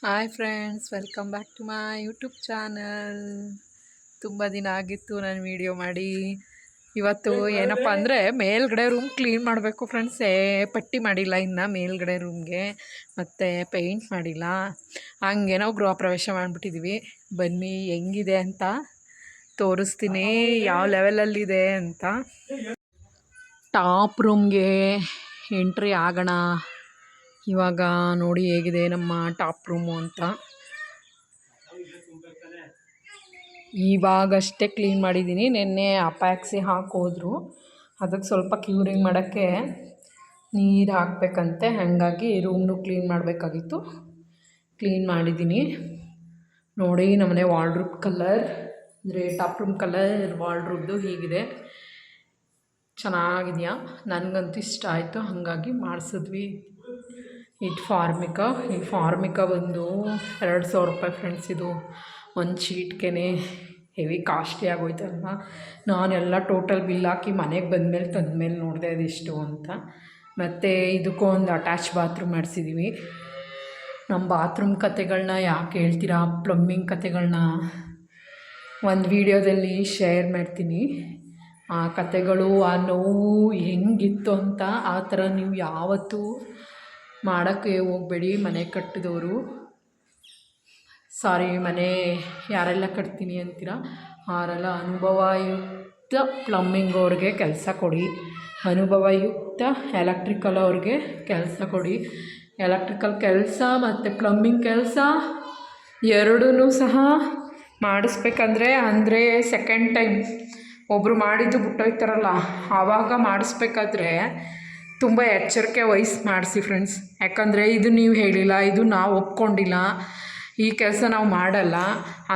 Hi friends, welcome back to my YouTube channel. ತುಂಬ ದಿನ ಆಗಿತ್ತು ನಾನು ವಿಡಿಯೋ ಮಾಡಿ. ಇವತ್ತು ಏನಪ್ಪ ಅಂದರೆ ಮೇಲ್ಗಡೆ ರೂಮ್ ಕ್ಲೀನ್ ಮಾಡಬೇಕು ಫ್ರೆಂಡ್ಸ್. ಪಟ್ಟಿ ಮಾಡಿಲ್ಲ ಇನ್ನು ಮೇಲ್ಗಡೆ ರೂಮ್ಗೆ, ಮತ್ತು ಪೇಂಟ್ ಮಾಡಿಲ್ಲ. ಹಂಗೆ ನಾವು ಗೃಹ ಪ್ರವೇಶ ಮಾಡಿಬಿಟ್ಟಿದ್ವಿ. ಬನ್ನಿ ಹೆಂಗಿದೆ ಅಂತ ತೋರಿಸ್ತೀನಿ, ಯಾವ ಲೆವೆಲಲ್ಲಿದೆ ಅಂತ. ಟಾಪ್ ರೂಮ್ಗೆ ಎಂಟ್ರಿ ಆಗೋಣ. ಇವಾಗ ನೋಡಿ ಹೇಗಿದೆ ನಮ್ಮ ಟಾಪ್ ರೂಮು ಅಂತ. ಇವಾಗಷ್ಟೇ ಕ್ಲೀನ್ ಮಾಡಿದ್ದೀನಿ. ನಿನ್ನೆ ಅಪ್ಯಾಕ್ಸಿ ಹಾಕೋದ್ರು, ಅದಕ್ಕೆ ಸ್ವಲ್ಪ ಕ್ಯೂರಿಂಗ್ ಮಾಡೋಕ್ಕೆ ನೀರು ಹಾಕಬೇಕಂತೆ. ಹಾಗಾಗಿ ರೂಮ್ನು ಕ್ಲೀನ್ ಮಾಡಬೇಕಾಗಿತ್ತು. ಕ್ಲೀನ್ ಮಾಡಿದ್ದೀನಿ. ನೋಡಿ ನಮ್ಮನೆ ವಾರ್ಡ್ರೋಬ್ ಕಲರ್ ಅಂದರೆ ಟಾಪ್ ರೂಮ್ ಕಲರ್ ವಾರ್ಡ್ರೋಬ್ದು ಹೀಗಿದೆ. ಚೆನ್ನಾಗಿದೆಯಾ? ನನಗಂತೂ ಇಷ್ಟ ಆಯಿತು, ಹಾಗಾಗಿ ಮಾಡಿಸಿದ್ವಿ. ಇದು ಫಾರ್ಮಿಕಾ ಬಂದು 2,000 ರೂಪಾಯಿ ಫ್ರೆಂಡ್ಸ್. ಇದು ಒಂದು ಶೀಟ್ಗೆ ಹೆವಿ ಕಾಸ್ಟ್ಲಿ ಆಗೋಯ್ತಲ್ವ. ನಾನೆಲ್ಲ ಟೋಟಲ್ ಬಿಲ್ ಹಾಕಿ ಮನೆಗೆ ಬಂದಮೇಲೆ ತಂದಮೇಲೆ ನೋಡಿದೆ ಅದೆಷ್ಟು ಅಂತ. ಮತ್ತು ಇದಕ್ಕೂ ಒಂದು ಅಟ್ಯಾಚ್ ಬಾತ್ರೂಮ್ ಮಾಡಿಸಿದ್ದೀವಿ. ನಮ್ಮ ಬಾತ್ರೂಮ್ ಕತೆಗಳನ್ನ ಯಾಕೆ ಹೇಳ್ತೀರಾ? ಪ್ಲಮ್ಮಿಂಗ್ ಕತೆಗಳನ್ನ ಒಂದು ವೀಡಿಯೋದಲ್ಲಿ ಶೇರ್ ಮಾಡ್ತೀನಿ. ಆ ಕತೆಗಳು, ಆ ನೋವು ಹೆಂಗಿತ್ತು ಅಂತ. ಆ ಥರ ನೀವು ಯಾವತ್ತೂ ಮಾಡೋಕ್ಕೆ ಹೋಗಬೇಡಿ. ಮನೆ ಕಟ್ಟಿದವರು, ಮನೆ ಯಾರೆಲ್ಲ ಕಟ್ತೀನಿ ಅಂತೀರ ಅವರೆಲ್ಲ ಅನುಭವಯುಕ್ತ ಪ್ಲಮ್ಮಿಂಗ್ ಅವ್ರಿಗೆ ಕೆಲಸ ಕೊಡಿ. ಅನುಭವಯುಕ್ತ ಎಲೆಕ್ಟ್ರಿಕಲ್ ಅವ್ರಿಗೆ ಕೆಲಸ ಕೊಡಿ. ಎಲೆಕ್ಟ್ರಿಕಲ್ ಕೆಲಸ ಮತ್ತು ಪ್ಲಮ್ಮಿಂಗ್ ಕೆಲಸ ಎರಡೂ ಸಹ ಮಾಡಿಸ್ಬೇಕಂದ್ರೆ ಸೆಕೆಂಡ್ ಟೈಮ್ ಒಬ್ಬರು ಮಾಡಿದ್ದು ಬಿಟ್ಟೋಯ್ತಾರಲ್ಲ, ಆವಾಗ ಮಾಡಿಸ್ಬೇಕಾದ್ರೆ ತುಂಬ ಎಚ್ಚರಿಕೆ ವಹಿಸಿ ಮಾಡಿಸಿ ಫ್ರೆಂಡ್ಸ್. ಯಾಕಂದರೆ ಇದು ನೀವು ಹೇಳಿಲ್ಲ, ಇದು ನಾವು ಒಪ್ಕೊಂಡಿಲ್ಲ, ಈ ಕೆಲಸ ನಾವು ಮಾಡಲ್ಲ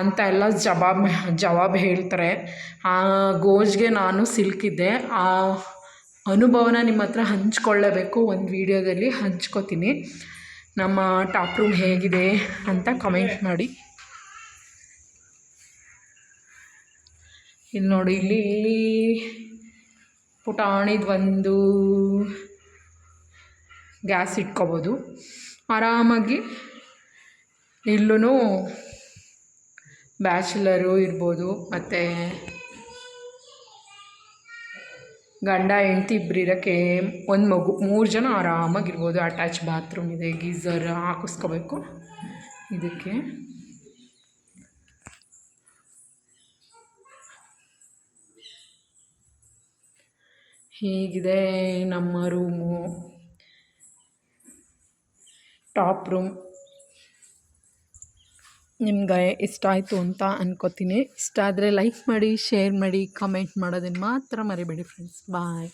ಅಂತ ಎಲ್ಲ ಜವಾಬು ಹೇಳ್ತಾರೆ. ಆ ಗೋಜ್ಗೆ ನಾನು ಸಿಲುಕಿದ್ದೆ. ಆ ಅನುಭವನ ನಿಮ್ಮ ಹತ್ರ ಹಂಚ್ಕೊಳ್ಳೇಬೇಕು. ಒಂದು ವೀಡಿಯೋದಲ್ಲಿ ಹಂಚ್ಕೋತೀನಿ. ನಮ್ಮ ಟಾಪ್ ರೂಮ್ ಹೇಗಿದೆ ಅಂತ ಕಮೆಂಟ್ ಮಾಡಿ. ಇಲ್ಲಿ ನೋಡಿ, ಇಲ್ಲಿ ಪುಟಾಣಿದು ಒಂದು ಗ್ಯಾಸ್ ಇಟ್ಕೋಬೋದು ಆರಾಮಾಗಿ. ಇಲ್ಲೂ ಬ್ಯಾಚುಲರು ಇರ್ಬೋದು, ಮತ್ತು ಗಂಡ ಹೆಂಡ್ತಿ ಇಬ್ಬರು ಇರೋಕ್ಕೆ, ಒಂದು ಮಗು, 3 ಜನ ಆರಾಮಾಗಿರ್ಬೋದು. ಅಟ್ಯಾಚ್ ಬಾತ್ರೂಮ್ ಇದೆ, ಗೀಝರ್ ಹಾಕಿಸ್ಕೋಬೇಕು ಇದಕ್ಕೆ. ಹೀಗಿದೆ ನಮ್ಮ ರೂಮು, ಟಾಪ್ ರೂಮ್. ನಿಮ್ಗೆ ಇಷ್ಟ ಆಯಿತು ಅಂತ ಅನ್ಕೋತೀನಿ. ಇಷ್ಟ ಆದರೆ ಲೈಕ್ ಮಾಡಿ, ಶೇರ್ ಮಾಡಿ, ಕಮೆಂಟ್ ಮಾಡೋದನ್ನು ಮಾತ್ರ ಮರಿಬೇಡಿ ಫ್ರೆಂಡ್ಸ್. ಬಾಯ್.